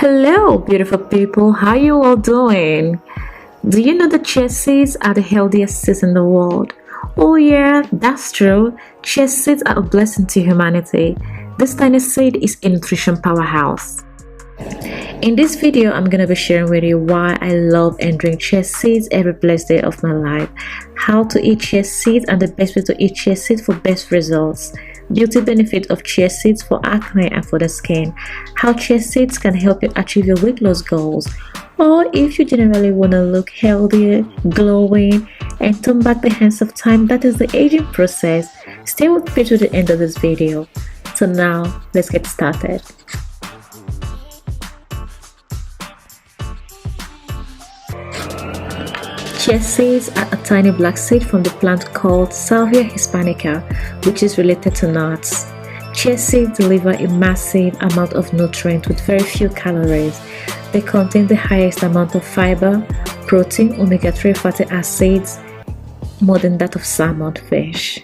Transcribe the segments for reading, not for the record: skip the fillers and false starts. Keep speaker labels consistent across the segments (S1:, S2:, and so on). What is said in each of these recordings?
S1: Hello, beautiful people. How you all doing? Do you know that chia seeds are the healthiest seeds in the world? Oh yeah, that's true. Chia seeds are a blessing to humanity. This tiny seed is a nutrition powerhouse. In this video, I'm gonna be sharing with you why I love and drink chia seeds every blessed day of my life, how to eat chia seeds and the best way to eat chia seeds for best results, beauty benefit of chia seeds for acne and for the skin, how chia seeds can help you achieve your weight loss goals, or if you generally want to look healthier, glowing, and turn back the hands of time that is the aging process. Stay with me to the end of this video. So now, let's get started. Chia seeds are a tiny black seed from the plant called Salvia hispanica, which is related to nuts. Chia seeds deliver a massive amount of nutrients with very few calories. They contain the highest amount of fiber, protein, omega-3 fatty acids, more than that of salmon fish.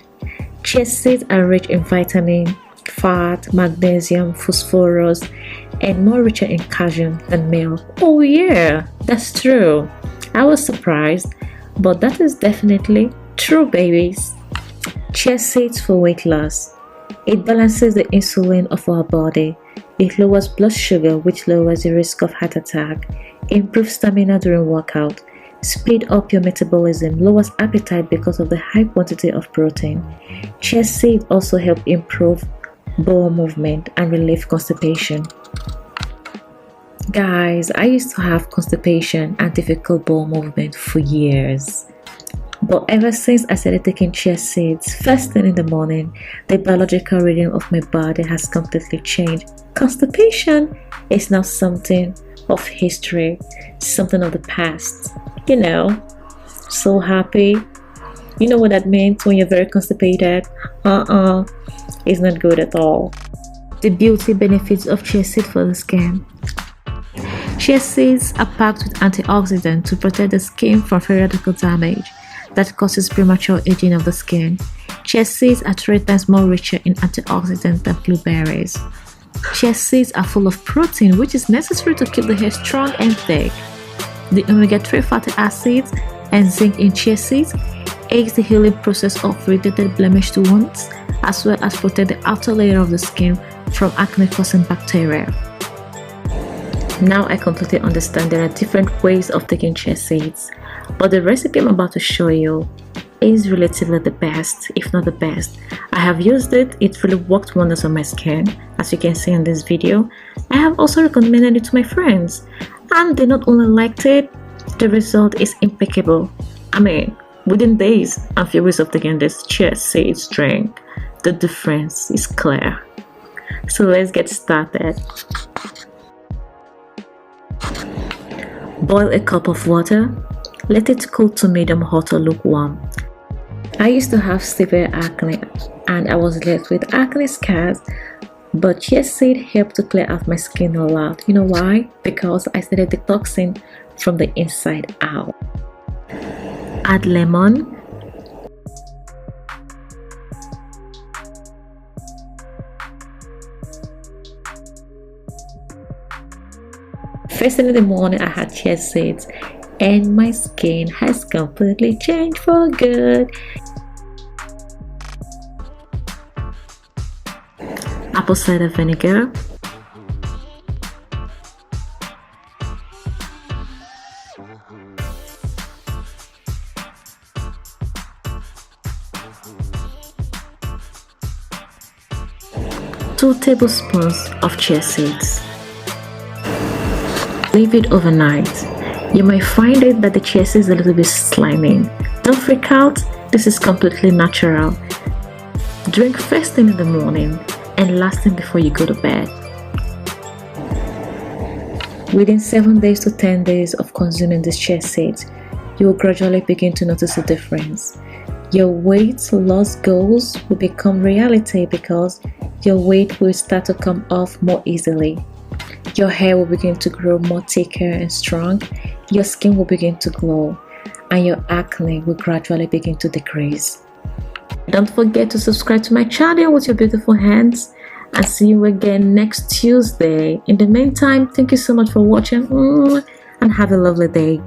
S1: Chia seeds are rich in vitamin, fat, magnesium, phosphorus, and more richer in calcium than milk. Oh yeah, that's true. I was surprised, but that is definitely true, babies. Chia seeds for weight loss. It balances the insulin of our body. It lowers blood sugar, which lowers the risk of heart attack, improves stamina during workout, speed up your metabolism, lowers appetite because of the high quantity of protein. Chia seeds also help improve bowel movement and relieve constipation. Guys, I used to have constipation and difficult bowel movement for years. But ever since I started taking chia seeds first thing in the morning, the biological rhythm of my body has completely changed. Constipation is now something of history, something of the past. You know, so happy. You know what that means when you're very constipated? It's not good at all. The beauty benefits of chia seed for the skin. Chia seeds are packed with antioxidants to protect the skin from free radical damage that causes premature aging of the skin. Chia seeds are 3 times more richer in antioxidants than blueberries. Chia seeds are full of protein, which is necessary to keep the hair strong and thick. The omega-3 fatty acids and zinc in chia seeds aids the healing process of irritated blemished wounds, as well as protect the outer layer of the skin from acne-causing bacteria. Now I completely understand there are different ways of taking chia seeds, but the recipe I'm about to show you is relatively the best, if not the best. I have used it, it really worked wonders on my skin, as you can see in this video. I have also recommended it to my friends, and they not only liked it, the result is impeccable. I mean, within days and few weeks of taking this chia seeds drink, the difference is clear. So let's get started. Boil a cup of water. Let it cool to medium hot or lukewarm. I used to have severe acne and I was left with acne scars, but chia seed helped to clear out my skin all out. You know why? Because I started detoxing from the inside out. Add lemon. First thing in the morning, I had chia seeds, and my skin has completely changed for good. Apple cider vinegar. Two tablespoons of chia seeds. Leave it overnight. You might find it that the chia seeds is a little bit slimy. Don't freak out, this is completely natural. Drink first thing in the morning and last thing before you go to bed. Within 7 days to 10 days of consuming these chia seeds, you will gradually begin to notice a difference. Your weight loss goals will become reality because your weight will start to come off more easily. Your hair will begin to grow more thicker and strong, your skin will begin to glow, and your acne will gradually begin to decrease. Don't forget to subscribe to my channel with your beautiful hands and see you again next Tuesday. In the meantime, thank you so much for watching, and have a lovely day.